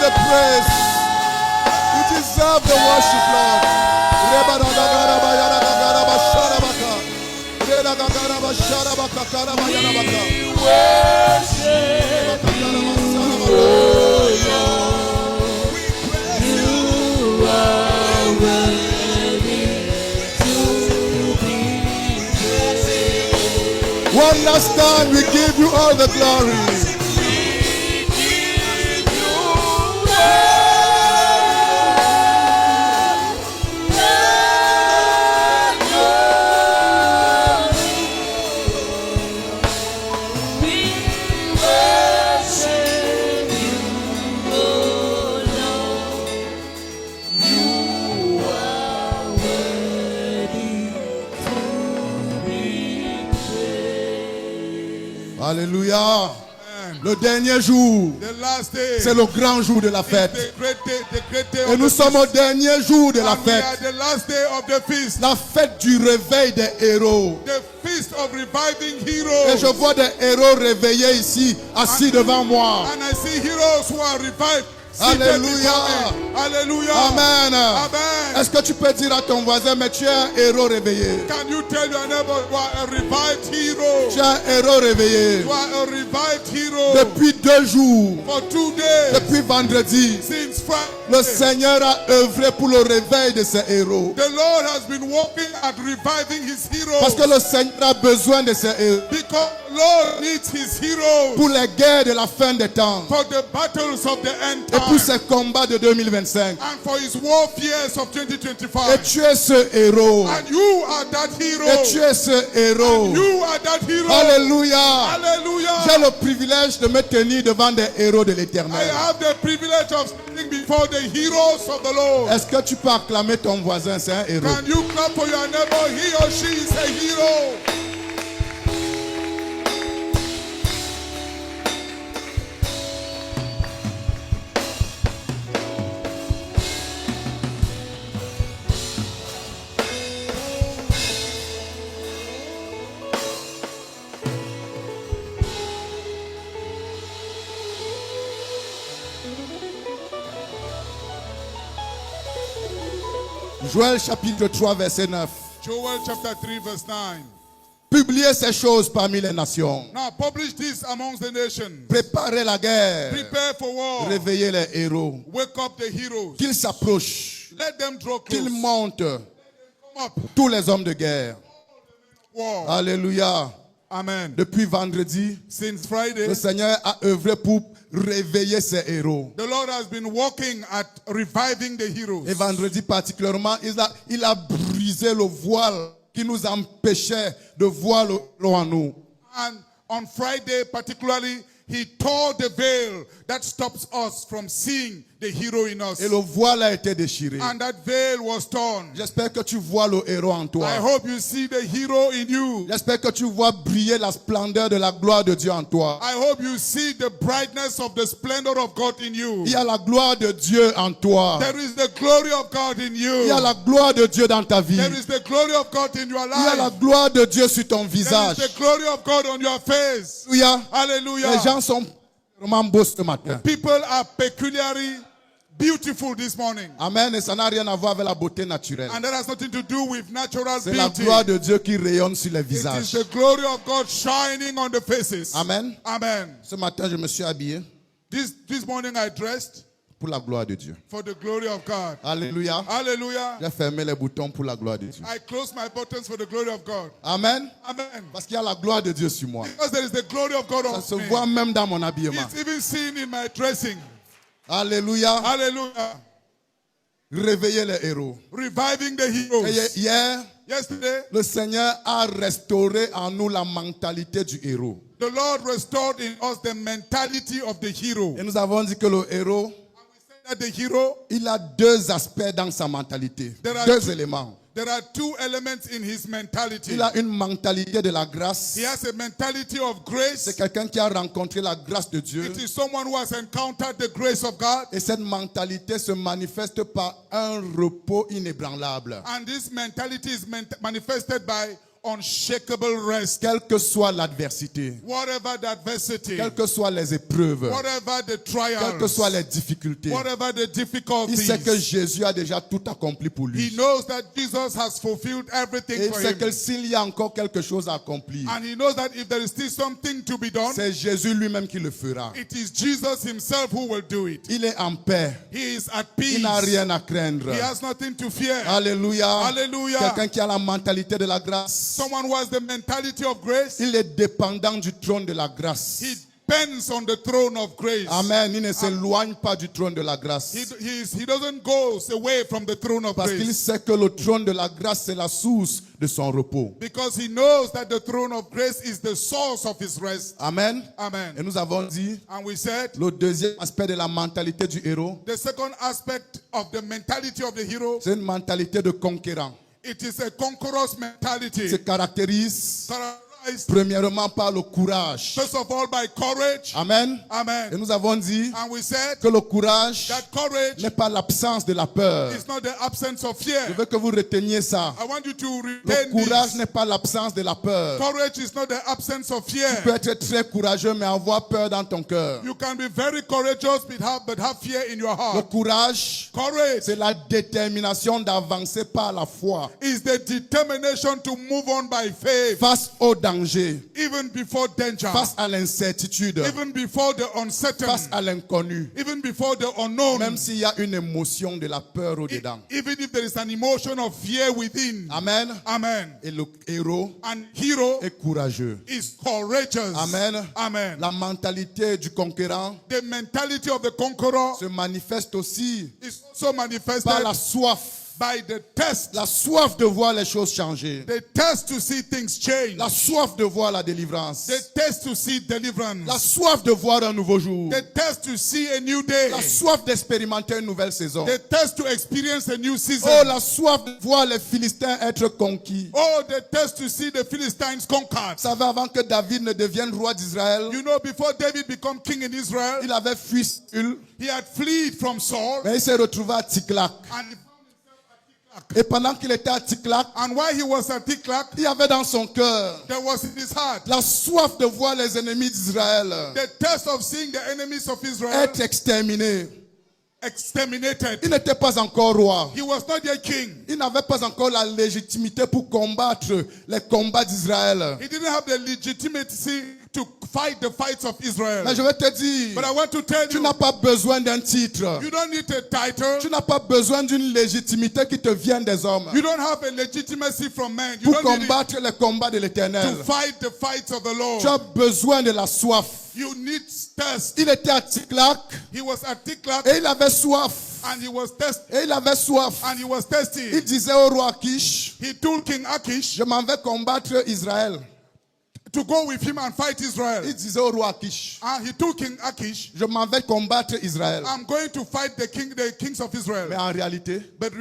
the praise. You deserve the worship, Lord. One last time, we give you all the glory. Alléluia. Le dernier jour, c'est le grand jour de la fête. Et nous sommes au dernier jour de la fête. La fête du réveil des héros. Et je vois des héros réveillés ici, assis devant moi. Alléluia. Alléluia. Amen. Amen. Est-ce que tu peux dire à ton voisin, mais tu es un héros réveillé? Can you tell your neighbor you are a revived hero? Tu es un héros réveillé. You are a revived hero. Depuis 2 jours, For 2 days, depuis vendredi, since Friday, le Seigneur a œuvré pour le réveil de ces héros. the Lord has been working at reviving his heroes. Parce que le Seigneur a besoin de ces héros Because Lord needs his heroes pour les guerres de la fin des temps for the battles of the end et pour time ces combats de 2025. and for his warfares of Et 2025. tu es ce héros. And you are that hero. Et tu es ce héros. You are that hero. Alléluia. Hallelujah. J'ai le privilège de me tenir devant des héros de I l'éternel. have the privilege of standing before the heroes of the Lord. Est-ce que tu peux acclamer ton voisin, c'est un héros? Can you clap for your neighbor? He or she is a hero. Joël chapitre 3 verset 9. Joel chapter 3 verse 9. Publiez ces choses parmi les nations. Now publish this amongst the nations. Préparez la guerre. Prepare for war. Réveillez les héros. Wake up the heroes. Qu'ils s'approchent. Let them draw close. Qu'ils montent. Come up. Tous les hommes de guerre. War. Alléluia. Amen. Depuis vendredi, Since Friday, le Seigneur a œuvré pour réveiller ses héros. the Lord has been working at reviving the heroes. Et vendredi particulièrement, il a brisé le voile qui nous empêchait de voir le en nous. And on Friday particularly, he tore the veil that stops us from seeing the hero in us. Et le voile a été déchiré. And that veil was torn. J'espère que tu vois le héros en toi. I hope you see the hero in you. J'espère que tu vois briller la splendeur de la gloire de Dieu en toi. I hope you see the brightness of the splendor of God in you. Il y a la gloire de Dieu en toi. There is the glory of God in you. Il y a la gloire de Dieu dans ta vie. There is the glory of God in your Il y a la life. gloire de Dieu sur ton There visage. is the glory of God on your face. Alléluia. Hallelujah. Les gens sont vraiment beaux ce matin. People are peculiarly beautiful this morning. Amen. Et ça n'a rien à voir avec la beauté naturelle. And that has nothing to do with natural C'est la beauty. gloire de Dieu qui rayonne sur les It is visages. the glory of God shining on the faces. Amen. Amen. Ce matin, je me suis habillé This morning I dressed pour la gloire de Dieu. for the glory of God. Alléluia. Hallelujah. J'ai fermé les boutons pour la gloire de Dieu. I close my buttons for the glory of God. Amen. Amen. Parce qu'il y a la gloire de Dieu sur moi. Because there is the glory of God Ça on se me. voit même dans mon habillement. It's even seen in my dressing. Alléluia. Hallelujah. Réveillez les héros. Reviving the Et heroes. hier, Yesterday, le Seigneur a restauré en nous la mentalité du héros. the Lord restored in us the mentality of the hero. Et nous avons dit que le héros, That the hero, il a 2 aspects dans sa mentalité. There are 2 two- éléments. there are 2 elements in his mentality. Il a une mentalité de la grâce. He has a mentality of grace. C'est quelqu'un qui a rencontré la grâce de Dieu. It is someone who has encountered the grace of God. Et cette mentalité se manifeste par un repos inébranlable. And this mentality is manifested by unshakable rest. Quelle que soit l'adversité, Whatever the adversity, quelles que soient les épreuves, whatever the quelles que trials, soient les difficultés, whatever the il difficulties, sait que Jésus a déjà tout accompli pour he lui. knows that Jesus has fulfilled Et everything il for sait him. que s'il y a encore quelque chose à accomplir, And he knows that if there is still something to be done, c'est Jésus lui-même qui le fera. it is Jesus himself who will do it. Il est en paix. He is at peace. Il n'a rien à craindre. He has nothing to fear. Alléluia. Hallelujah. Quelqu'un qui a la mentalité de la grâce. Someone who has the mentality of grace, Il est dépendant du trône de la grâce. he depends on the throne of grace. Amen. Il ne s'éloigne pas du trône de la grâce. He doesn't go away from the throne of Parce qu'il grace. sait que le trône de la grâce, c'est la source de son repos. Because he knows that the throne of grace is the source of his rest. Amen. Amen. Et nous avons dit, And we said, le deuxième aspect de la mentalité du héros, the second aspect of the mentality of the hero, c'est une mentalité de conquérant. it is a conqueror's mentality. Il se caractérise Characterized, premièrement par le courage. first of all, by courage. Amen. Et Amen. nous avons dit And we said que le courage that courage n'est pas l'absence de la peur. is not the absence of Je fear. veux que vous reteniez ça. I want you to Le retain courage this. n'est pas l'absence de la peur. Courage is not the absence of Tu fear. peux être très courageux mais avoir peur dans ton cœur. You can be very courageous but have fear in your Le heart. courage, Courage c'est la détermination d'avancer par la foi is the determination to move on by faith, face au danger, even before danger, face à l'incertitude, even before the uncertain, face à l'inconnu. even before the unknown, Même s'il y a une émotion de la peur au-dedans. even if there is an emotion of fear within. Amen. Amen. Et le héros And hero est courageux. is courageous. Amen. Amen. La mentalité du conquérant The mentality of the conqueror se manifeste aussi is also manifested par la soif. by the test. La soif de voir les choses changer. The test to see things change. La soif de voir la délivrance. The test to see deliverance. La soif de voir un nouveau jour. The test to see a new day. La soif d'expérimenter une nouvelle saison. The test to experience a new season. Oh, la soif de voir les Philistins être conquis. Oh, the test to see the Philistines conquered. Vous savez, avant que David ne devienne roi d'Israël, You know, before David became king in Israel, il avait fui Saül, he had fled from Saul. mais il s'est retrouvé à Tsiklag. Et pendant qu'il était à Tsiklag, And while he was at Tiklag, il y avait dans son cœur there was in his heart la soif de voir les ennemis d'Israël the test of seeing the enemies of Israel être exterminés. exterminated. Il n'était pas encore roi. He was not yet king. Il n'avait pas encore la légitimité pour combattre les combats d'Israël. He didn't have the legitimacy to fight the fights of Israel. Mais je vais te dire, But I want to tell tu you, n'as pas besoin d'un titre. you don't need a title. Tu n'as pas besoin d'une légitimité qui te vient des hommes You don't have a legitimacy from men. You pour don't need combattre les combats de it l'Éternel. to fight the fights of the Tu as Lord. besoin de la soif. You need test. Il était à Tsiklag He was at Tiklag et il avait soif. and he was tested Et il avait soif. and he was Il thirsty. disait au roi Akish, He told King Achish je m'en vais combattre Israël. to go with him and fight Israel. Il disait au roi Akish, And he told King Achish, je m'en vais combattre Israël. I'm going to fight the kings of Mais Israel. en réalité, But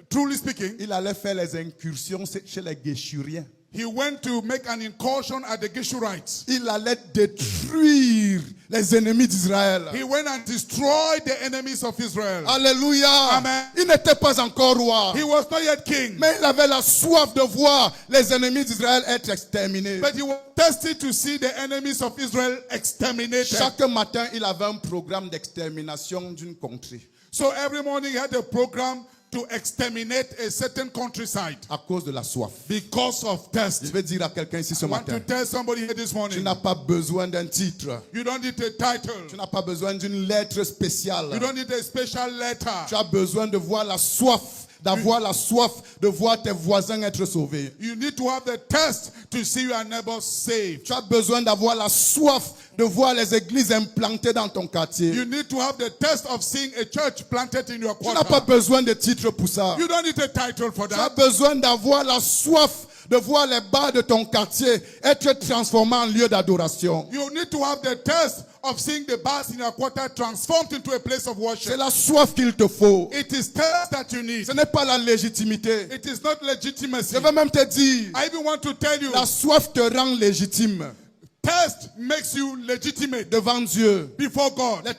truly speaking, il allait faire les incursions chez les Guéchuriens. he went to make an incursion at the Geshurites. Il allait détruire les ennemis d'Israël. He went and destroyed the enemies of Israel. Alléluia. Amen. Il n'était pas encore roi. He was not yet king, Mais il avait la soif de voir les ennemis d'Israël être exterminés. but he was thirsty to see the enemies of Israel exterminated. Chaque matin, il avait un programme d'extermination d'une contrée. So every morning he had a program to exterminate a certain countryside À cause de la soif. because of thirst. Je vais dire à quelqu'un ici ce I want to matin. tell somebody here this Tu morning, n'as pas besoin d'un titre. you don't need a title. Tu n'as pas besoin d'une lettre spéciale. You don't need a special letter. Tu as besoin de voir la soif, d'avoir la soif de voir tes voisins être sauvés. You need to have the thirst to see your neighbors saved. Tu as besoin d'avoir la soif de voir les églises implantées dans ton quartier. You need to have the thirst of seeing a church planted in your Tu n'as pas quarter. besoin de titre pour ça. You don't need a title for Tu as that. besoin d'avoir la soif de voir les bars de ton quartier être transformés en lieu d'adoration. You need to have the thirst of seeing the bars in your quarter transformed into a place of C'est worship. la soif qu'il te faut. It is thirst that you need. Ce n'est pas la légitimité. It is not legitimacy. Je vais même te dire, I even want to tell you, la soif te rend légitime thirst makes you legitimate devant Dieu. before God. Les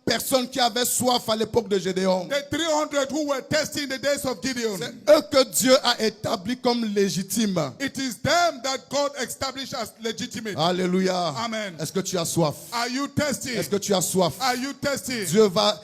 personnes qui avaient soif à l'époque de Gédéon. The 300 who were testing the days of Gideon. C'est eux que Dieu a établis comme légitimes. It is them that God established as legitimate. Alléluia. Amen. Est-ce que tu as soif? Are you thirsty? Est-ce que tu as soif? Are you thirsty? Dieu va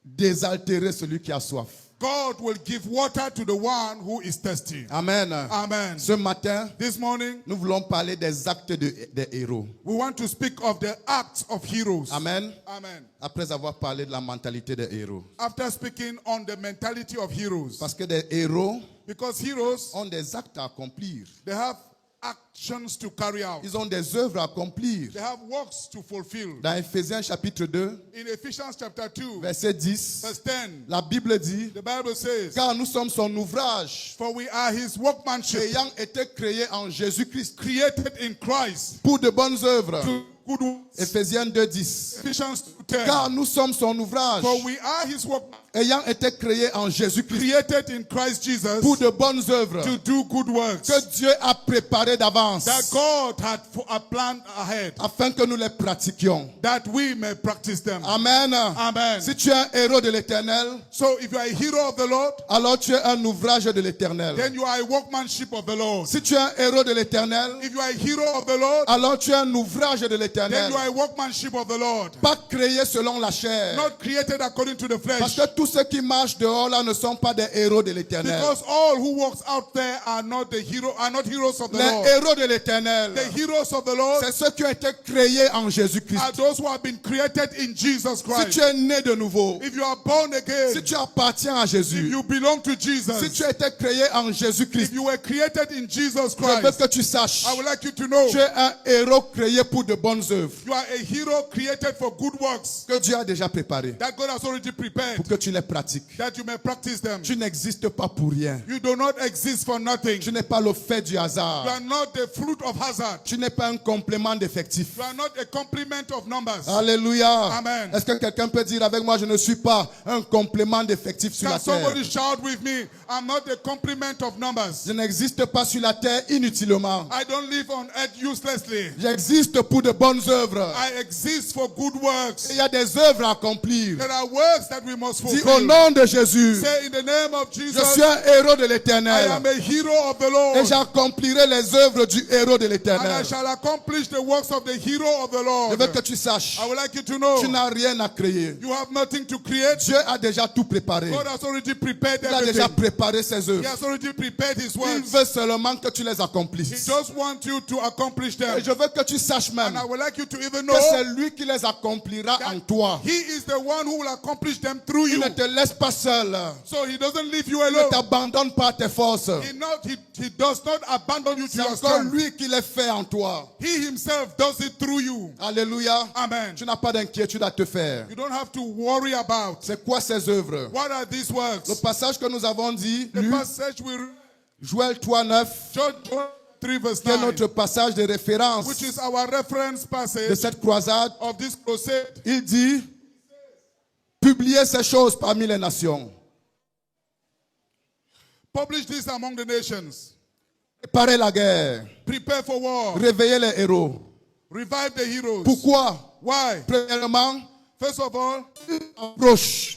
désaltérer celui qui a soif. God will give water to the one who is thirsty. Amen. Amen. Ce matin, This morning, nous voulons parler des actes des héros. we want to speak of the acts of heroes. Amen. Amen. Après avoir parlé de la mentalité des héros. After speaking on the mentality of heroes, Parce que des héros because heroes, ont des actes à accomplir. they have actions to carry out. Ils ont des œuvres à accomplir. They have works to fulfill. Dans Éphésiens chapitre 2, In Ephesians chapter 2, verset 10, verse 10, la Bible dit, the Bible says, car nous sommes son ouvrage, for we are his workmanship, ayant été créés en Jésus-Christ created in Christ pour de bonnes œuvres. to good works. Éphésiens 2, 10. Ephesians 2:10. Car nous sommes son ouvrage, For we are his workmanship, ayant été créés en Jésus-Christ created in Christ Jesus pour de bonnes œuvres to do good works que Dieu a préparées d'avance that God had planned ahead, afin que nous les pratiquions. that we may practice them. Amen. Amen. Si tu es un héros de l'Éternel, So if you are a hero of the Lord, alors tu es un ouvrage de l'Éternel. then you are a workmanship of the Lord. Si tu es un héros de l'Éternel, If you are a hero of the Lord, alors tu es un ouvrage de then l'Éternel. you are a workmanship of the Lord, Pas créé selon la chair. not created according to the Parce flesh. que tous ceux qui marchent dehors là ne sont pas des héros de l'Éternel. Because all who walks out there are not heroes of the Les Lord. héros de l'Éternel, The heroes of the Lord c'est ceux qui ont été créés en Jésus-Christ. are those who have been created in Jesus Si Christ. tu es né de nouveau, If you are born si again, tu appartiens à if Jésus, you belong to si Jesus, tu as été créé en Jésus-Christ, if you were created in Jesus je veux Christ, que tu saches, I would like you to know tu es un héros créé pour de bonnes œuvres you are a hero created for good works que Dieu a déjà préparées that God has already prepared, pour que tu les pratiques. that you may practice them. Tu n'existes pas pour rien. You do not exist for nothing. Tu n'es pas le fait du You hasard. are not the fruit of hazard. Tu n'es pas un complément d'effectif. You are not a complement of numbers. Alléluia. Amen. Est-ce que quelqu'un peut dire avec moi, je ne suis pas un complément d'effectif sur Can la terre. somebody shout with me? I'm not a complement of numbers. Je n'existe pas sur la terre inutilement. I don't live on earth uselessly. J'existe pour de bonnes œuvres. I exist for good works. Il y a des œuvres à accomplir. There are works that we must Dis au fulfill. nom de Jésus, Say in the name of je Jesus, suis un héros de I l'Éternel. am a hero of the Et Lord, j'accomplirai les œuvres du héros de and I l'Éternel. shall accomplish the works of the hero of the Je Lord. veux que tu saches, I would like you to know tu n'as rien à créer. you have nothing to create. Dieu a déjà tout préparé. God has already prepared Il a déjà everything. préparé ses He œuvres. has already prepared his Il works. veut seulement que tu les He accomplisses. just wants you to accomplish them. Et je veux que tu saches même And I would like you to even que know c'est lui qui les accomplira en toi. he is the one who will accomplish them through Il you. ne te laisse pas seul. So he doesn't leave you Il ne alone. t'abandonne pas à tes forces. He does not abandon you to C'est your encore strength. lui qui les fait en toi. He himself does it through you. Alléluia. Amen. Tu n'as pas d'inquiétude à te faire. You don't have to worry about C'est quoi ces œuvres? what are these works. Le passage que nous avons dit, The lu, passage we read, Joël 3:9, John 3 verse qui est 9, notre passage de référence which is our reference de passage cette croisade. of this crusade. Il dit, publiez ces choses parmi les nations. Publish this among the nations. Préparez la guerre. Prepare for war. Réveillez les héros. Revive the heroes. Pourquoi? Why? Premièrement, First of all, approche.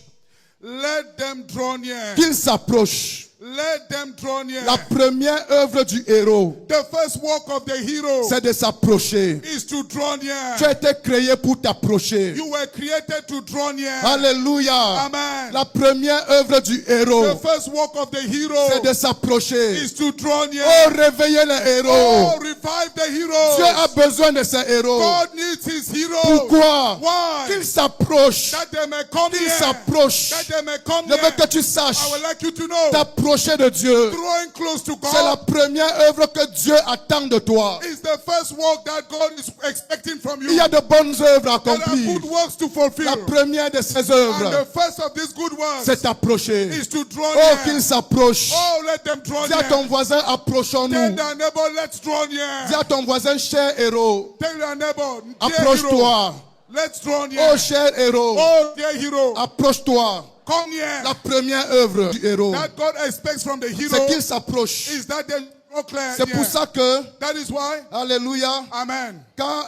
let them draw near. Qu'il s'approche. Let them draw near. La première œuvre du héros, The first work of the hero c'est de s'approcher. is to draw near. Tu as été créé pour t'approcher. You were created to draw near. Alléluia. Amen. La première œuvre du The héros, first work of the c'est hero de s'approcher. is to draw near. Oh, réveillez les héros. Oh, revive the Dieu heroes. a besoin de ces héros. God needs his heroes. Pourquoi? Why? Qu'ils s'approchent. That they may come Qu'ils near. s'approchent. That they may come Je veux near. que tu saches, I would like you to know, t'approcher de Dieu, drawing close to c'est la God première œuvre que Dieu attend de toi. is the first work that God is expecting from you. Il y a de bonnes œuvres à There are accomplir. good works to fulfill. La première de ces And the œuvres, first of these good works c'est t'approcher. is to draw Oh, near. qu'ils s'approchent. Oh, let them draw Dis à ton near. voisin, Tell approchons-nous. their neighbor, let's draw Dis near. à ton voisin, cher héros, Tell their neighbor, dear hero, approche-toi. let's draw near. Oh, cher héros, Oh, dear hero, approche-toi. come near. La première œuvre du héros, That God expects from the c'est hero qu'il s'approche. is that they draw clear. C'est pour ça que, That is why, alléluia, amen, quand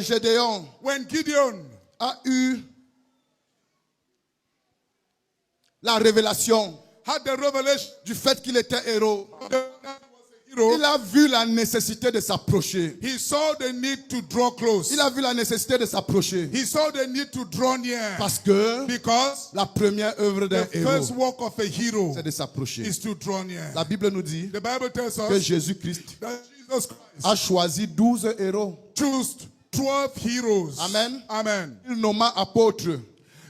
Gédéon when Gideon a eu la révélation had the revelation du fait qu'il était héros, that he was a hero, il a vu la nécessité de s'approcher. he saw the need to draw close. Il a vu la nécessité de s'approcher. He saw the need to draw near. Parce que Because la première œuvre d'un the héros, first work of a hero c'est de s'approcher. is to draw near. La Bible nous dit The Bible tells que us Jésus-Christ that Jesus Christ a choisi 12 héros. chose 12 heroes. Amen. Amen. Il nomma apôtres.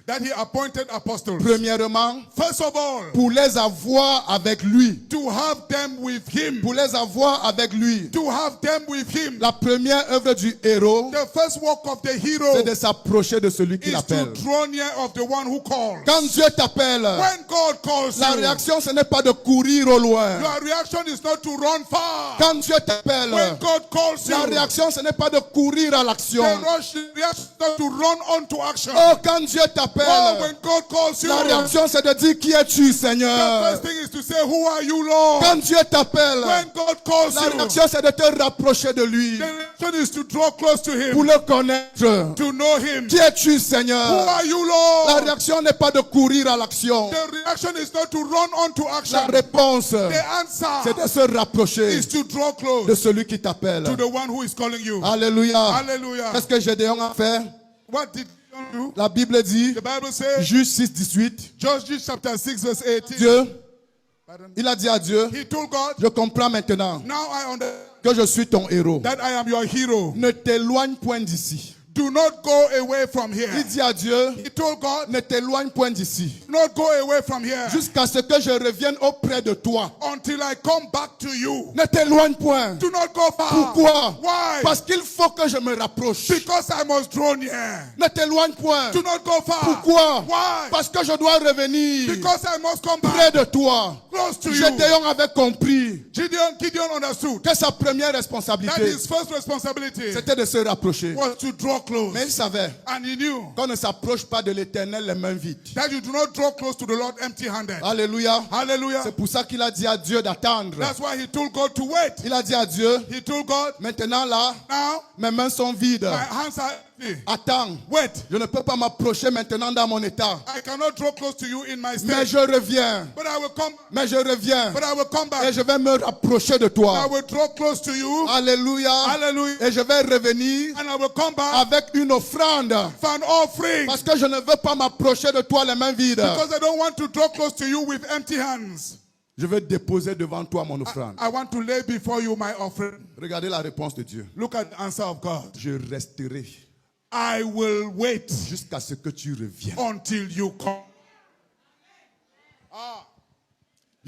That he appointed apostles. Premièrement, First of all, pour les avoir avec lui. to have them with him. Pour les avoir avec lui. To have them with him. La première œuvre du héros, The first work of the hero c'est de s'approcher de celui qui is l'appelle. to draw near of the one who calls. Quand Dieu t'appelle, When God calls la you, réaction ce n'est pas de courir au loin. your reaction is not to run far. Quand Dieu t'appelle, When God calls you, la réaction ce n'est pas de courir à l'action. the reaction is not to run on to action. Oh, quand Dieu Oh, t'appelle, when God calls you, la réaction c'est de dire qui es-tu, the Seigneur. first thing is to say, who are you, Lord? Quand Dieu t'appelle, When God calls la you, réaction c'est de te rapprocher de lui, the reaction is to draw close to pour him, le connaître. to know him. Qui es-tu, Who Seigneur? are you, La Lord? réaction n'est pas de courir à l'action. The reaction is not to run on to La action. réponse, The c'est answer de se rapprocher is to draw de close celui qui t'appelle. to the one who is calling you. Alléluia. Hallelujah. Qu'est-ce que Gédéon a fait? What did Gideon do? La Bible dit, The Bible says, Juge 6, 18, Judges chapter 6 verse 18. Dieu, Pardon? il a dit à Dieu, He told God, je comprends maintenant now I understand que je suis ton héros. that I am your hero. Ne t'éloigne point d'ici. Do not go away from here. Il dit à Dieu, He told God, ne t'éloigne point d'ici. do not go away from here Jusqu'à ce que je revienne auprès de toi. until I come back to you. Ne t'éloigne point. Do not go far. Pourquoi? Why? Parce qu'il faut que je me rapproche. Because I must draw near. Ne t'éloigne point. Do not go far. Pourquoi? Why? Parce que je dois revenir Because I must come près back de toi. close to you. Gédéon avait compris Gideon understood que sa première that responsabilité, his first responsibility c'était de se rapprocher. was to draw close. Mais il savait And he knew qu'on ne s'approche pas de l'Éternel les mains vides. that you do not draw close to the Lord empty-handed. Alléluia. Hallelujah. C'est pour ça qu'il a dit à Dieu d'attendre. That's why he told God to wait. Il a dit à Dieu, He told God, maintenant là, now mes mains sont vides. my hands are empty. Attends. Wait. Je ne peux pas m'approcher maintenant dans mon état. I cannot draw close to you in my Mais state. je reviens. But I will come. Mais je reviens. But I will come Et back. je vais me rapprocher de I toi. will draw close to you. Alléluia. Hallelujah. Et je vais revenir And I will come back avec une offrande. for an offering. Parce que je ne veux pas m'approcher de toi les mains vides. Because I don't want to draw close to you with empty hands. Je vais déposer devant toi mon offrande. I want to lay before you my offering. Regardez la réponse de Dieu. Look at the answer of God. Je resterai I will wait jusqu'à ce que tu reviennes. until you come.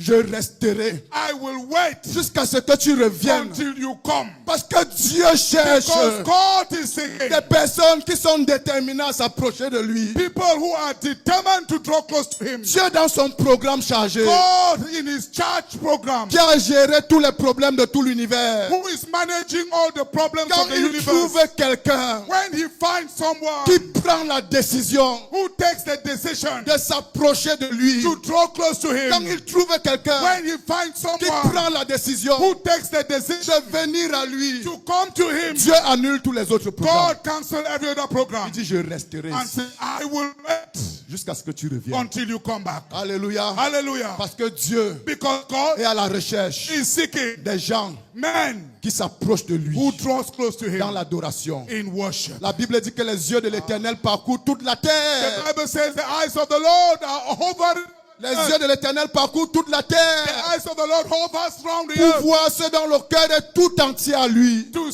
Je resterai I will wait jusqu'à ce que tu reviennes. until you come. Parce que Dieu cherche Because God is seeking des personnes qui sont déterminées à s'approcher de lui. people who are determined to draw close to Him. Dieu dans son programme chargé, God in His church program, qui a géré tous les problèmes de tout l'univers. who is managing all the problems Quand of the il universe. trouve quelqu'un When He finds someone qui prend la décision who takes the decision de s'approcher de lui, to draw close to quand Him, il trouve quelqu'un when He finds qui someone prend la décision who takes the decision de venir à lui, to come to Him, Dieu annule tous les autres programmes. God cancels every other program Il dit, je resterai and ici says, I will wait jusqu'à ce que tu reviennes. until you come back. Alléluia. Hallelujah. Parce que Dieu Because God est à la recherche is seeking des gens men qui s'approchent de lui who draws close to dans Him l'adoration. in worship. La Bible dit que les yeux de l'Éternel parcourent toute la The terre. Bible says the eyes of the Lord are over Les yeux de l'Éternel parcourent toute la the terre eyes of the Lord hovers round the pour earth voir ce dont le cœur est tout entier à lui. to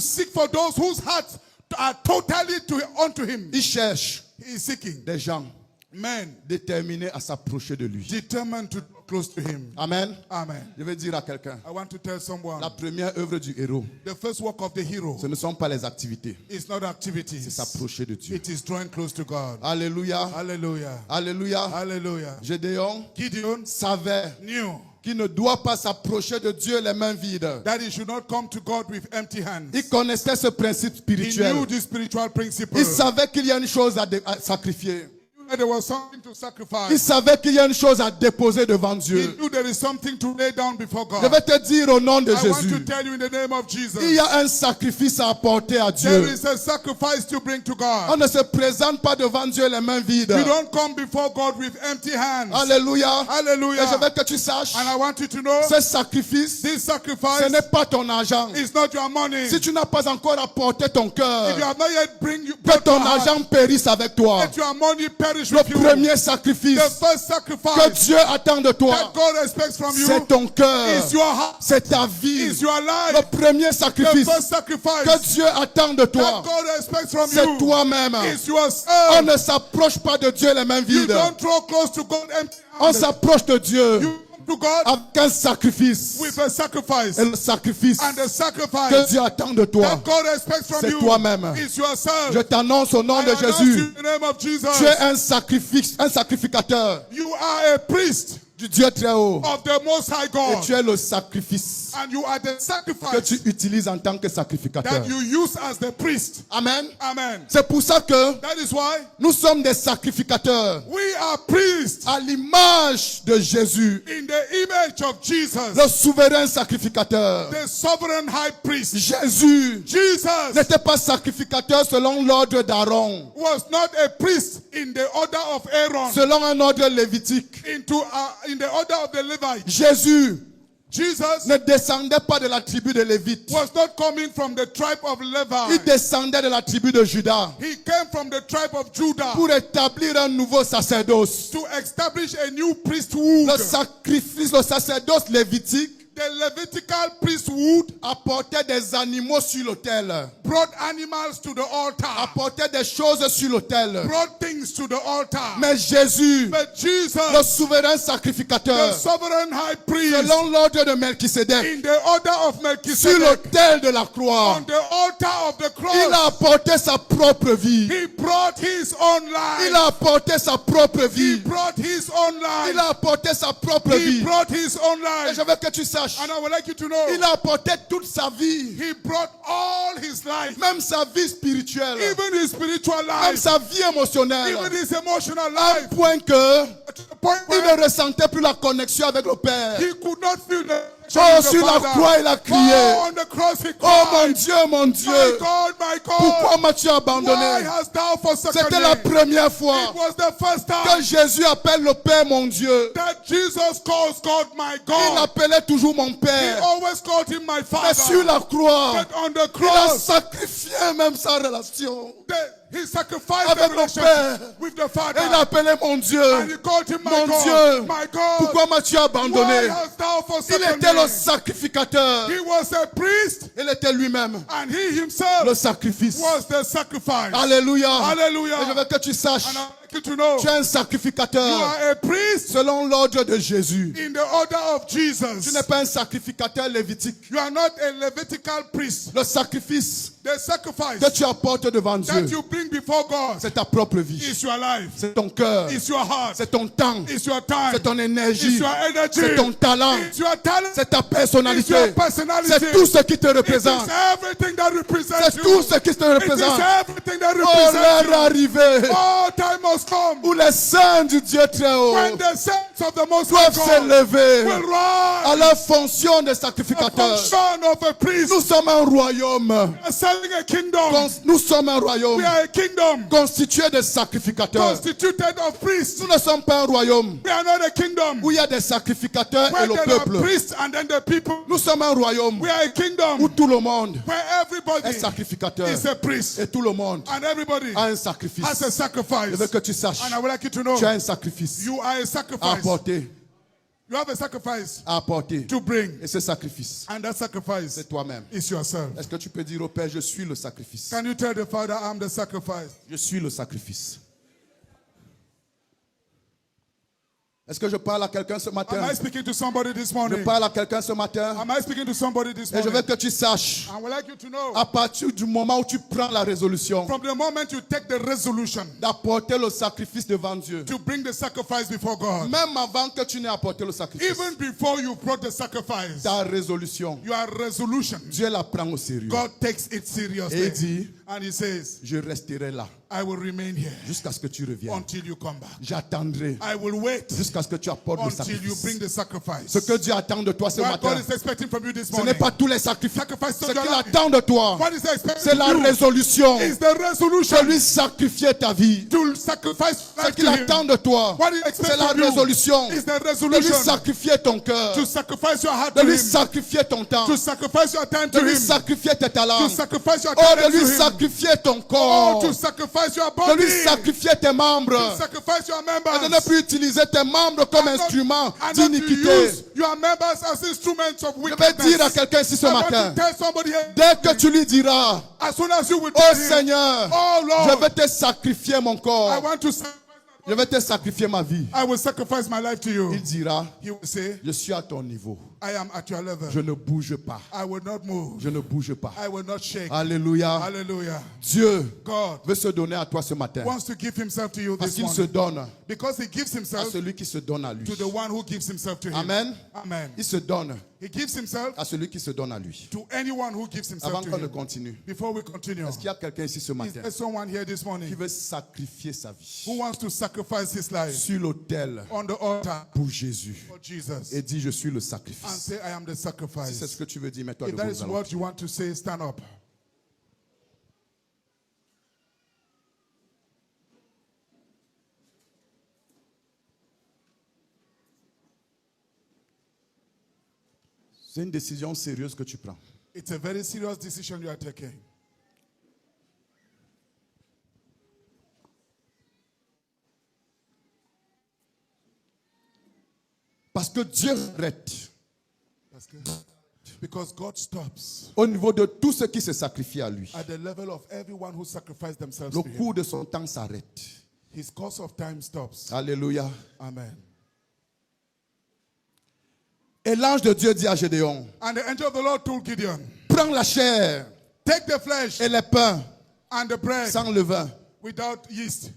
seek for those whose hearts are totally unto Him. Il cherche He is seeking des gens men déterminés à s'approcher de lui. determined to draw close to Him. Amen. Amen. Je vais dire à quelqu'un, I want to tell someone, la première œuvre du héros, the first work of the hero ce ne sont pas les activités, is not c'est activities. s'approcher de Dieu. It is drawing close to God. Alléluia. Hallelujah. Alléluia. Hallelujah. Gédéon Gideon savait knew qu'il ne doit pas s'approcher de Dieu les mains vides. that he should not come to God with empty hands. Il connaissait ce principe He spirituel. knew this spiritual principle. Il savait qu'il y a une chose à sacrifier. that there was something to sacrifice. Il savait qu'il y a une chose à déposer devant He Dieu. knew there is something to lay down before Je God. vais te dire au nom de I want to Jésus. tell you in the name of Il Jesus. y a un sacrifice à apporter à There Dieu. is a sacrifice to bring to On God. ne se présente pas devant Dieu les mains vides. You don't come before God with empty hands. Alléluia. Et je Hallelujah. veux que tu saches, And I want you to know ce sacrifice, this ce sacrifice n'est pas ton argent. is not your money. Si tu n'as pas encore apporté ton cœur, If you have not yet que ton argent périsse avec toi. let your money perish Le with you. premier The sacrifice first que sacrifice Dieu attend de toi, that God expects from you c'est ton cœur, is your heart, c'est ta vie. is your Le life. premier The sacrifice first sacrifice que Dieu attend de that toi, God expects from c'est you toi-même. is On yourself. ne s'approche pas de Dieu les mains You vides. don't draw close to God empty On handed. s'approche de Dieu You come to God avec un sacrifice. with a sacrifice. Et le sacrifice And the que sacrifice Dieu attend de toi, that God expects from c'est you toi-même. is yourself. je t'annonce au nom I de announce Jésus, you in the name of Jesus. tu es un sacrificateur You are a priest du Dieu très haut. of the Most High Et God. tu es le sacrifice And you are the que sacrifice tu utilises en tant que sacrificateur. that you use as the priest. Amen. Amen. C'est pour ça que That is why nous sommes des sacrificateurs we are priests à l'image de Jésus, in the image of Jesus, le souverain sacrificateur. the sovereign high priest. Jésus Jesus n'était pas sacrificateur selon l'ordre d'Aaron, was not a priest in the order of Aaron, selon un ordre lévitique. in the order of the Levites. Jésus Jesus ne descendait pas de la tribu de Lévite. was not coming from the tribe of Il Levi. descendait de la tribu de Juda He came from the tribe of Judah pour établir un nouveau sacerdoce. to establish a new priesthood. Le sacrifice, le sacerdoce lévitique The Levitical priesthood apportait des animaux sur l'autel, brought animals to the altar, apportait des choses sur l'autel. brought things to the altar. Mais Jésus, But le Jesus, souverain the sacrificateur, sovereign high priest, selon l'ordre de Melchisédek, in the order of sur Melchizedek, l'autel de la croix, on the altar of the il a cross, apporté sa propre vie. he brought his own Il life. a apporté sa propre He vie. brought his own Il life. a apporté sa propre He vie. brought his own Et life. je veux que tu saches, And I would like you to know, il a apporté toute sa vie, he brought all his life, même sa vie spirituelle, even his spiritual même life, sa vie émotionnelle, even his emotional à un life, point que to the point il where ne ressentait plus la connexion avec le Père. he could not feel the Oh, sur la croix, il a crié. Oh, on the cross he Oh cried, mon my Dieu, God, pourquoi why m'as-tu abandonné? hast thou forsaken C'était la me? première fois It was the first que time Jésus appelle le Père mon Dieu. that Jesus calls God my Il God. appelait toujours mon He Père. always called him my Mais sur Father. la croix, But on the il a cross, sacrifié même sa relation. he sacrificed Avec the le relationship Père. with the Et il Father. appelait mon Dieu. And he called him my Mon God. Dieu, My God. pourquoi m'as-tu Why abandonné? hast thou Il forsaken était le me? sacrificateur. He was a priest, Il était lui-même and he himself le sacrifice. was the sacrifice. Alléluia. Hallelujah. Et je veux que tu saches, And I want you to know, tu es un you sacrificateur are a priest selon l'ordre de Jésus. in the order of Tu Jesus. n'es pas un sacrificateur lévitique. You are not a Levitical priest. Le sacrifice The sacrifice que tu apportes devant that Dieu, you bring before God c'est ta propre vie. is your life, C'est ton cœur. is your heart, C'est ton temps. is your time, C'est ton is énergie. your energy, C'est ton talent. it's your talent, C'est ta it's personnalité. your personality. C'est tout ce qui te It is représente. everything that represents C'est you. tout ce qui te It is représente. everything that Oh, l'heure est represents you. arrivée Oh, time must come où les saints du Dieu très haut when the saints of the Most High doivent God s'élever will rise à leur fonction de a sacrificateur. function of a priest. Nous sommes un royaume. We are selling a kingdom. Nous sommes un royaume We are a kingdom constitué de sacrificateurs. constituted of priests. Nous ne sommes pas un royaume We are not a kingdom où il y a des sacrificateurs et where le there are peuple. priests and then the people. Nous sommes un royaume We are a où kingdom tout le monde where everybody est sacrificateur is a priest et tout le monde and everybody a un has sacrifice. a Je sacrifice. veux que tu saches, And I would like you to know tu as un sacrifice you are a à sacrifice. apporter, You have a sacrifice à apporter. to bring, Et ce sacrifice, and that sacrifice c'est toi-même. is yourself. Est-ce que tu peux dire au Père, je suis le sacrifice? Can you tell the Father, I'm the sacrifice? Je suis le sacrifice. Est-ce que je parle à quelqu'un ce matin? Am I speaking to somebody this Je morning? parle à quelqu'un ce matin. Am I speaking to somebody this Et je veux morning? que tu saches, I would like you to know, à partir du moment où tu prends la résolution from the moment you take the resolution d'apporter le sacrifice devant Dieu, to bring the sacrifice before God, même avant que tu n'aies apporté le sacrifice, even before you brought the sacrifice, ta résolution, your resolution, Dieu la prend au sérieux. God takes it Et il seriously. dit, And he says, je resterai là I will remain here jusqu'à ce que tu reviennes. until you come back. J'attendrai I will wait jusqu'à ce que tu apportes le until you sacrifice. bring the sacrifice. Ce que Dieu attend de toi ce What matin, God is expecting from you this ce morning. n'est pas tous les sacrifices. Sacrifice Ce of your qu'il life. attend de toi, What is expected c'est la from you résolution is the resolution de lui sacrifier ta vie. to sacrifice Ce life qu'il to him. attend de toi, What he expects c'est la from you résolution is the de lui resolution sacrifier ton cœur, to sacrifice your heart de to lui him, sacrifier ton temps, to sacrifice your time de to lui him, sacrifier tes talents, to sacrifice your oh, talent de lui to him, sacrifier ton oh, corps, to sacrifice your de body, lui sacrifier tes membres, to sacrifice your et de members, ne plus utiliser tes membres comme instruments and not to d'iniquité. use your members as instruments of Je vais dire à wickedness. quelqu'un ici ce I want matin, to tell somebody here, dès que tu lui diras, as soon as you will oh tell him, Seigneur, oh je Lord, vais te sacrifier mon I corps, want to sacrifice je vais te sacrifier ma vie, I will sacrifice my life to you. il dira, He will say, je suis à ton niveau, I am at your level. je ne bouge pas, I will not move. je ne bouge pas. I will not shake. Alléluia. Hallelujah. Dieu God veut se donner à toi ce matin, wants to give himself to you parce this qu'il se morning donne because he gives à himself celui qui se donne à lui. to the one who gives himself to him. Amen. Amen. Il se donne He gives himself à celui qui se donne à lui. to anyone who gives himself Avant to qu'on ne him. continue, Before we continue, est-ce qu'il y a quelqu'un ici ce is matin there someone here this qui morning veut sacrifier sa vie who wants to sacrifice his life sur l'autel on the altar pour Jésus for Jesus et dit, je suis le and sacrifice? say, I am the Si c'est sacrifice? ce que tu veux dire, mets-toi If that debout. is nous allons. what you want to say, stand up. C'est une décision sérieuse que tu prends. It's a very serious decision you are taking. Parce que Dieu arrête Because God stops au niveau de tout ce qui se sacrifie à lui. at the level of everyone who sacrificed themselves Le to him. cours de son temps s'arrête. His course of time stops. Alléluia. Amen. Et l'ange de Dieu dit à Gédéon, And the angel of the Lord told Gideon, prends la chair take the flesh et les pains and the bread sans levain. without yeast.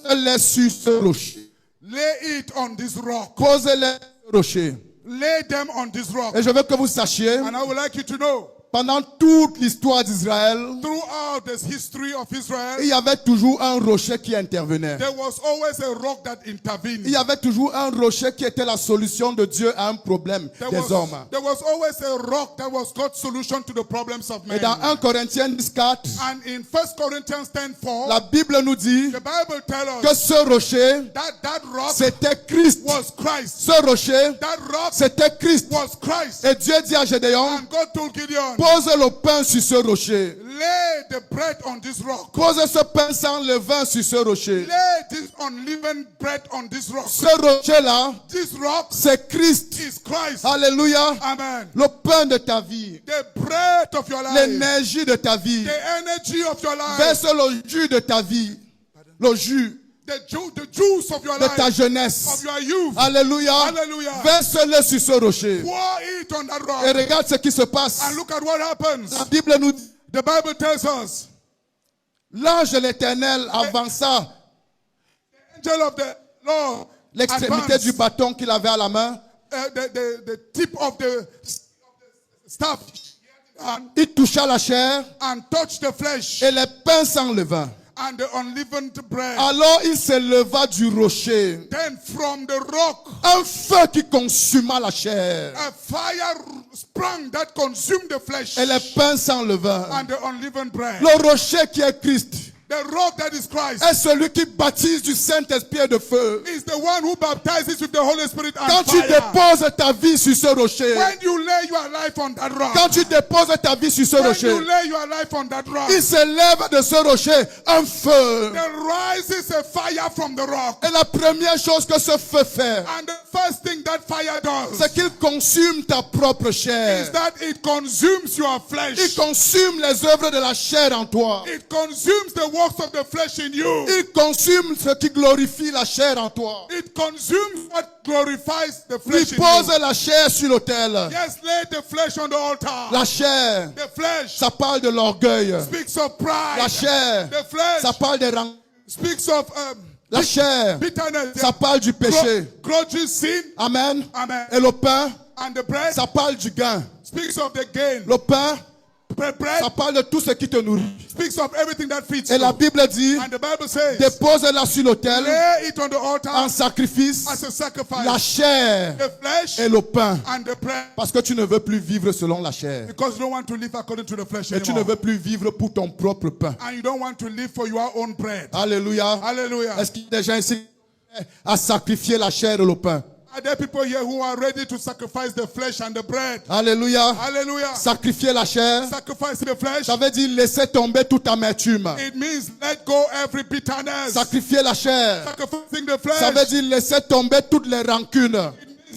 Pose-les sur ce rocher. Lay it on this rock. Posez-les sur ce rocher. Lay them on this rock. Et je veux que vous sachiez, And I would like you to know, pendant toute l'histoire d'Israël, throughout this history of Israel, il y avait toujours un rocher qui intervenait. there was always a rock that Il intervened. y avait toujours un rocher qui était la solution de Dieu à un problème des hommes. There was always a rock that was God's solution to the problems of men. Et dans 1 Corinthiens 10:4, And in 1 Corinthians 10:4, la Bible nous dit the Bible tells que us ce rocher, that rock c'était Christ. was Christ. Ce rocher, That rock c'était Christ. was Christ. Et Dieu dit à Gédéon, And God told Gideon, pose le pain sur ce rocher. lay the bread on this rock. Pose ce pain sans levain sur ce rocher. Lay this unleavened bread on this rock. Ce rocher-là, This rock c'est Christ. is Christ. Alléluia. Amen. Le pain de ta vie. The bread of your life. L'énergie de ta vie. The energy of your life. Verse le jus de ta vie. Le jus The juice of your de ta life. jeunesse. Of your youth. Alléluia. Hallelujah. Verse-le sur ce rocher. Pour it on that rock. Et regarde ce qui se passe. And look at what happens. La Bible nous dit, The Bible tells us, l'ange de l'Éternel avança the angel of the Lord l'extrémité advanced, du bâton qu'il avait à la main. the tip of the staff and Il toucha la chair touched the flesh et les pains sans levain. and the unleavened bread. Alors il se leva du rocher Then from the rock, un feu qui consuma la chair a fire sprang that consumed the flesh et les pains sans levain. and the unleavened bread. Le rocher qui est Christ The rock that is Christ est celui qui baptise du Saint-Esprit et de feu. is the one who baptizes with the Holy Spirit and Quand tu fire. déposes ta vie sur ce rocher, When you lay your life on that rock, quand tu déposes ta vie sur ce when rocher, you lay your life on that rock, il se lève de ce rocher un feu. there rises a fire from the rock. Et la première chose que ce feu fait, And the first thing that fire does c'est qu'il consume ta propre chair. is that it consumes your flesh. Il consume les œuvres de la chair en toi. It consumes the works of the flesh in you. Il consume ce qui glorifie la chair en toi. It consumes what glorifies the Lui flesh in pose you. la chair sur l'autel. Yes, lay the flesh on the altar. La chair, The flesh ça parle de l'orgueil. speaks of pride. La chair, The flesh ça parle des rangs. speaks of La chair, bitterness. ça parle du péché. Grudges, sin. Amen. Amen. Et le pain, And the bread ça parle du gain. speaks of the gain. Le pain ça parle de tout ce qui te nourrit. Speaks of everything that feeds Et la you. Bible dit, And the Bible says, dépose-la sur l'autel lay it on the altar en sacrifice, as a sacrifice. la chair The flesh et le pain. and the bread. Parce que tu ne veux plus vivre selon la chair. Because you don't want to live according to the flesh Et tu ne anymore. veux plus vivre pour ton propre pain. And you don't want to live for your own bread. Alléluia. Hallelujah. Est-ce qu'il y a des gens ici à sacrifier la chair et le pain? Are there people here who are ready to sacrifice the flesh and the bread? Alléluia. Hallelujah. Sacrifier la chair, Sacrifice the flesh. ça veut dire laisser tomber toute amertume. It means let go every bitterness. Sacrifier la chair, Sacrificing the ça veut flesh. dire laisser tomber toutes les rancunes.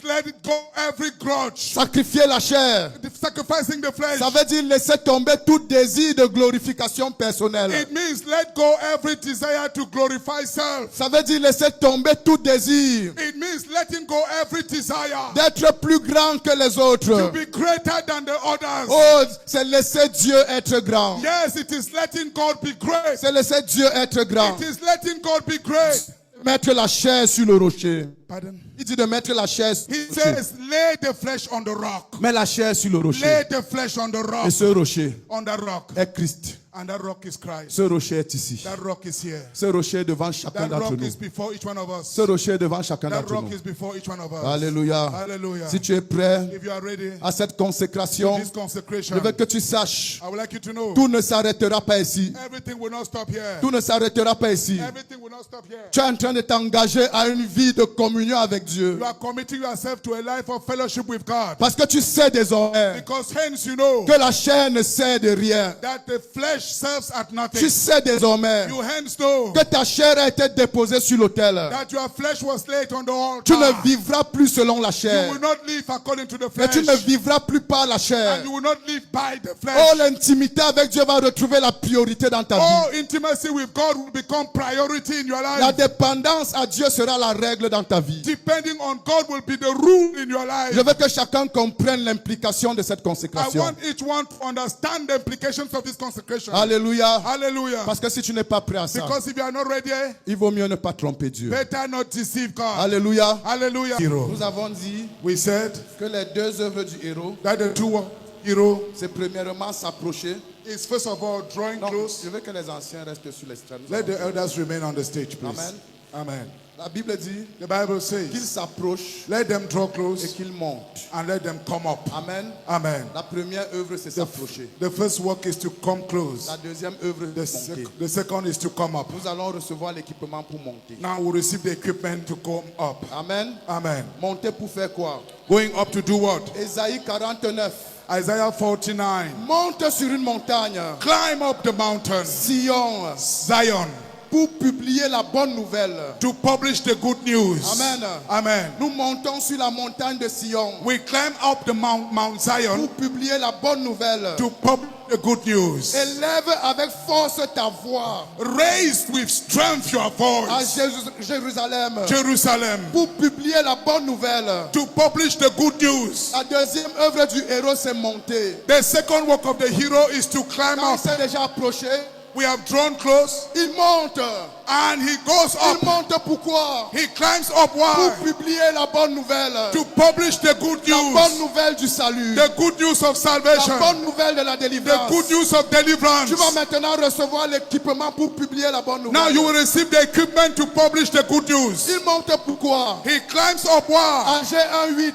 It means let it go every grudge. Sacrifier la chair, Sacrificing the flesh. ça veut dire laisser tomber tout désir de glorification personnelle. It means let go every desire to glorify self. Ça veut dire laisser tomber tout désir It means letting go every desire d'être plus grand que les to autres. be greater than the others. Oh, c'est laisser Dieu être grand. Yes, it is letting God be great. C'est laisser Dieu être grand. It is letting God be great. Mettre la chair sur le rocher. Pardon? Il dit de mettre la chair sur He le rocher. says, lay the flesh on the rock. Mets la chair sur le rocher. Lay the flesh on the Et rock. ce rocher On the rock. est Christ. And that rock is Christ. Ce rocher est ici. That rock is here. Ce rocher est devant chacun That d'entre rock nous. is before each one of us. Ce rocher est devant chacun That d'entre rock nous. is before each one of us. Alléluia. Hallelujah. Si tu es prêt If you are ready à cette consécration, this consecration, je veux que tu saches, I would like you to know tout ne s'arrêtera pas ici. everything will not stop here. Tout ne s'arrêtera pas ici. Everything will not stop here. Tu es en train de t'engager à une vie de communion avec Dieu. You are committing yourself to a life of fellowship with God. Parce que tu sais désormais Because hence you know que la chair ne sert de rien. that the flesh serves at nothing. Tu sais désormais You hence know que ta chair a été déposée sur l'autel. that your flesh was laid on the altar. Tu ne vivras plus selon la You chair. will not live according to the Et flesh. tu ne vivras plus par la chair. And you will not live by the Oh, flesh. l'intimité avec Dieu va retrouver la priorité dans ta vie. Oh, intimacy with God will become priority in your La life. dépendance à Dieu sera la règle dans ta vie. Depending on God will be the rule in your life. Je veux que chacun comprenne l'implication de cette I consécration. want each one to understand the implications of this consecration. Alléluia. Hallelujah. Parce que si tu n'es pas prêt à ça, Because if you are not ready, il vaut mieux ne pas tromper Dieu. better not deceive God. Alléluia. Hallelujah. Nous avons dit We said que les deux œuvres du héros, that the two hero c'est premièrement s'approcher. is first of all drawing Non, close. je veux que les anciens restent sur l'extrême. Let the elders remain on the stage, please. Amen. Amen. La Bible dit The Bible qu'ils says, s'approchent let them draw et close qu'ils montent. and let them come up. Amen. Amen. La première œuvre, c'est s'approcher. The first work is to come close. La deuxième œuvre, c'est monter. The second is to come up. Nous allons recevoir l'équipement pour monter. Now we receive the equipment to come up. Amen. Amen. Monter pour faire quoi? Going up to do what? Ésaïe 49. Isaiah 49. Monte sur une montagne, Climb up the mountain, Sion, Zion, pour publier la bonne nouvelle. to publish the good news. Amen. Amen. Nous montons sur la montagne de Sion We climb up the Mount Zion pour publier la bonne nouvelle. to publish the good news. Élève avec force ta voix Raise with strength your à voice, Jérusalem Jerusalem, pour publier la bonne nouvelle. to publish the good news. La deuxième œuvre du héros, c'est monter. The second work of the hero is to climb Quand il up. s'est déjà approché, We have drawn close il monte. and he goes Il up. monte pourquoi? He climbs up. Pour Why? publier la bonne nouvelle. To publish the good La bonne news. nouvelle du salut. The good news of La salvation. bonne nouvelle de la The délivrance. good news of deliverance. Tu vas maintenant recevoir l'équipement pour publier la bonne Now nouvelle. you will receive the equipment to publish the good news. Il monte pourquoi? He climbs up. Why? Angers 1:8.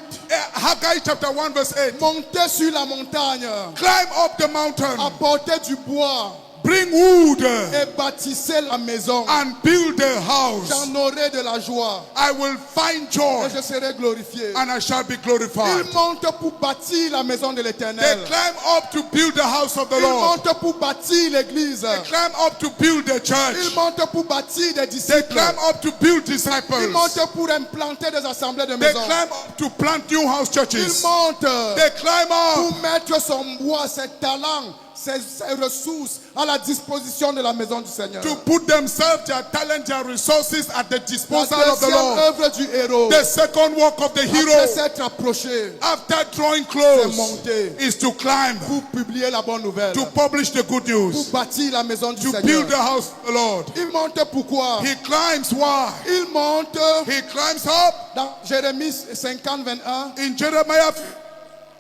Haggai chapter 1 verse 8. Montez sur la montagne. Climb up the mountain. Apportez du bois. Bring wood Et bâtissez la maison. and build a house. J'en aurai de la joie. I will find joy Et je serai glorifié. and I shall be glorified. Il monte pour bâtir la maison de They l'Éternel. climb up to build the house of the Il Lord. monte pour bâtir l'église. They climb up to build the Il church. monte pour bâtir des They disciples. climb up to build Il disciples. monte pour implanter des assemblées de They maisons. climb up to plant new house Il churches. monte They climb up pour mettre son bois, ses talents, ses ressources à la disposition de la maison du Seigneur. to put themselves, their talent, their resources at the La disposal of the deuxième Lord. œuvre du héros, The second work of the après hero, s'être approché, after drawing c'est close, monter is to climb, pour publier la bonne nouvelle, to publish the good pour news, bâtir la maison du to Seigneur. build the house of the Lord. Il monte pourquoi? He climbs. Why? Il monte He climbs up dans Jérémie 50, 21. in Jeremiah.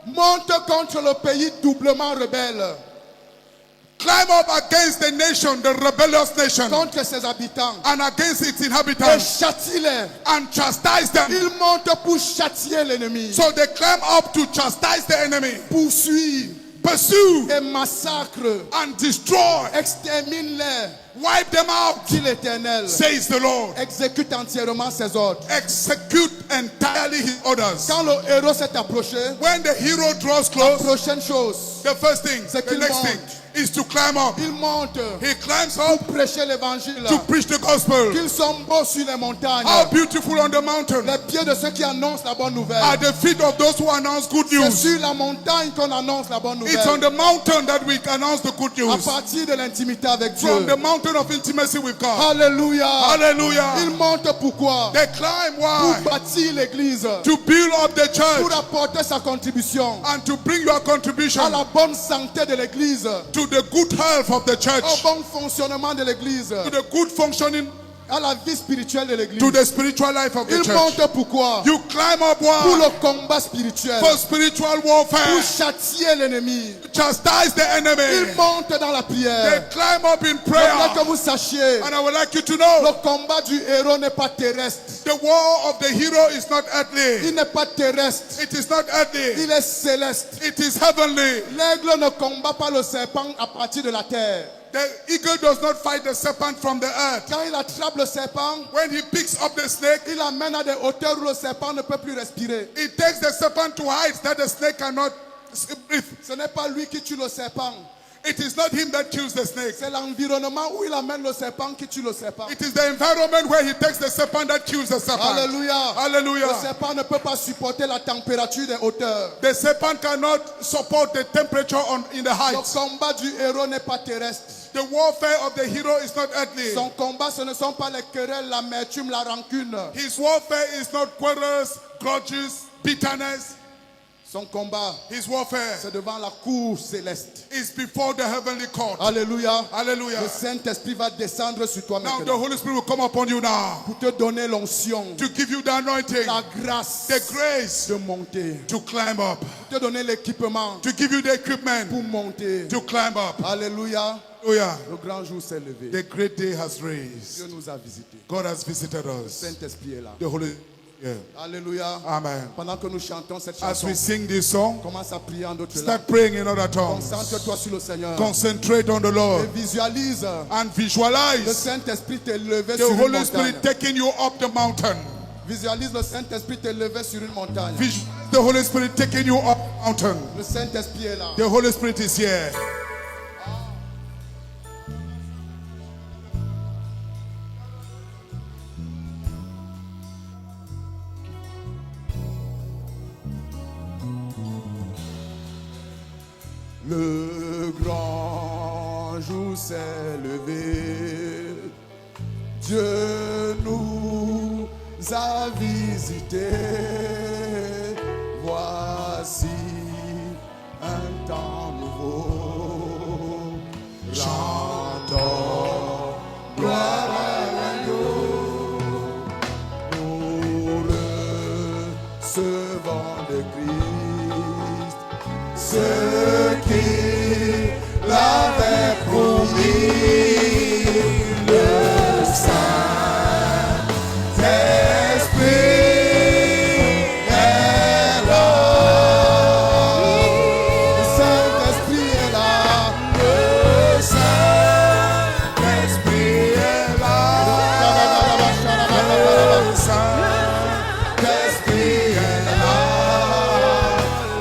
Monte contre le pays doublement rebelle. climb up against the nation, the rebellious nation, contre ses habitants, and against its et inhabitants, châtie-les. and chastise them. Il monte pour châtier l'ennemi, So they climb up to chastise the enemy, poursuit pursue et massacre, and destroy, extermine-les, wipe them out, dit l'Éternel. says the Lord. Exécute entièrement ses ordres. Execute entirely his orders. Quand le héros s'est approché, When the hero draws la close, prochaine chose, the first thing, c'est the qu'il next monte. thing is to climb up. il monte He climbs pour up prêcher l'évangile. to preach the gospel. Qu'ils sont beaux sur les montagnes. How beautiful on the mountain Les pieds de ceux qui annoncent la bonne nouvelle. are the feet of those who announce good C'est news. sur la montagne qu'on annonce la bonne It's on nouvelle. the mountain that we announce the good À news. partir de l'intimité avec Dieu. From the mountain of intimacy with God. Alléluia. Hallelujah. Il monte pourquoi? They climb. Pour Why? bâtir l'église. To build up the Pour church apporter sa contribution and to bring your contribution à la bonne santé de l'église. to the good health of the Au church, bon fonctionnement de l'église. to the good functioning, À la vie spirituelle de l'église. to the spiritual life of the Il church. monte pourquoi? You climb up. Pour Why? le combat spirituel. For spiritual Pour warfare. châtier l'ennemi. Chastise the Il enemy. monte dans la They prière. climb up in Je voudrais que prayer. vous sachiez, And I would like you to know le combat du héros n'est pas terrestre. the war of the hero is not earthly. Il n'est pas terrestre. It is not earthly. Il est céleste. It is heavenly. L'aigle ne combat pas le serpent à partir de la terre. The eagle does not fight the serpent from the earth. Quand il attrape le serpent, When he picks up the snake, il l'amène à des hauteurs où le serpent ne peut plus respirer. he takes the serpent to heights that the snake cannot breathe. Ce n'est pas lui qui tue le serpent. It is not him that kills the snake. C'est l'environnement où il amène le serpent qui tue le serpent. It is the environment where he takes the serpent that kills the serpent. Alléluia. Hallelujah. Le serpent ne peut pas supporter la température des hauteurs. The serpent cannot support the temperature in the Le heights. combat du héros n'est pas terrestre. The warfare of the hero is not earthly. Son combat, ce ne sont pas les querelles, l'amertume, la rancune. His warfare is not quarrels, grudges, bitterness. Son combat, His warfare c'est devant la cour céleste. is before the heavenly court. Alléluia. Hallelujah. Le Saint-Esprit va descendre sur toi Now the maintenant Holy Spirit will come upon you now pour te donner l'onction, to give you the anointing, la grâce the grace de monter, to climb up, pour te donner l'équipement to give you the equipment pour monter. to climb up. Alléluia. Hallelujah. Le grand jour s'est levé. The great day has raised. Dieu nous a visités. God has visited Le us. Saint-Esprit est là. The Holy yeah. Alléluia. Amen. Pendant que nous chantons cette As chanson, we sing this song, commence à prier en d'autres langues. start praying in other tongues. Concentre-toi sur le Seigneur. Concentrate on the Et Lord visualise and le visualize Saint-Esprit te lever the sur une Holy montagne. Spirit taking you up the mountain. Visualise le Saint-Esprit te lever sur une montagne. Visualize the Holy Spirit taking you up the mountain. Le Saint-Esprit est là. The Holy Spirit is here. Le grand jour s'est levé. Dieu nous a visités. Voici un temps nouveau. Chantons gloire à l'agneau. Nous recevons de Christ ce qui l'avait promis. Le Saint-Esprit est là. Le Saint-Esprit est là. Le Saint-Esprit est là. Le Saint-Esprit est là.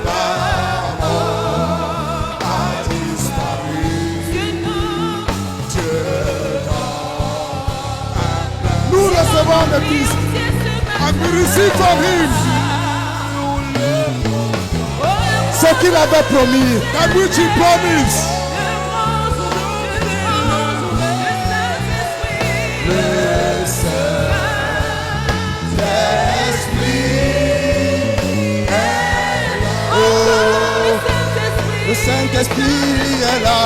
La mort a disparu. Dieu nous recevons de Christ. And we receive from him Ce qu'il avait promis. that which he promised. Le Saint-Esprit est là. Oh, le Saint-Esprit est là.